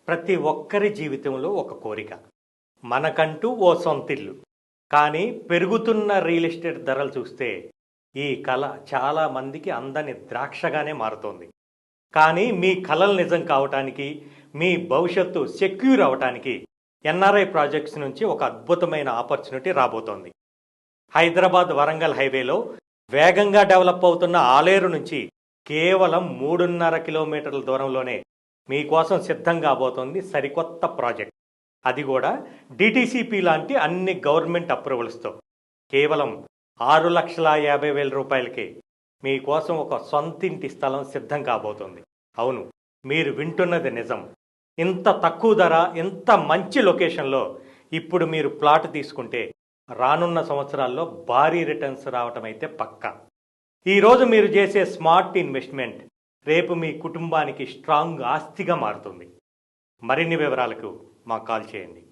ప్రతి ఒక్కరి జీవితంలో ఒక కోరిక. మనకంటూ ఓ సొంతిల్లు. కానీ పెరుగుతున్న రియల్ ఎస్టేట్ ధరలు చూస్తే ఈ కల చాలా మందికి అందని ద్రాక్షగానే మారుతోంది. కానీ మీ కలలు నిజం కావటానికి, మీ భవిష్యత్తు సెక్యూర్ అవ్వటానికి ఎన్ఆర్ఐ ప్రాజెక్ట్స్ నుంచి ఒక అద్భుతమైన ఆపర్చునిటీ రాబోతోంది. హైదరాబాద్ వరంగల్ హైవేలో వేగంగా డెవలప్ అవుతున్న ఆలేరు నుంచి కేవలం 3.5 కిలోమీటర్ల దూరంలోనే మీకోసం సిద్ధం కాబోతోంది సరికొత్త ప్రాజెక్ట్. అది కూడా డిటిసిపి లాంటి అన్ని గవర్నమెంట్ అప్రూవల్స్తో కేవలం 6,50,000 రూపాయలకే మీకోసం ఒక సొంతింటి స్థలం సిద్ధం కాబోతోంది. అవును, మీరు వింటున్నది నిజం. ఇంత తక్కువ ధర, ఇంత మంచి లొకేషన్లో ఇప్పుడు మీరు ప్లాట్ తీసుకుంటే రానున్న సంవత్సరాల్లో భారీ రిటర్న్స్ రావటం అయితే పక్కా. ఈరోజు మీరు చేసే స్మార్ట్ ఇన్వెస్ట్మెంట్ రేపు మీ కుటుంబానికి స్ట్రాంగ్ ఆస్తిగా మారుతుంది. మరిన్ని వివరాలకు మాకు కాల్ చేయండి.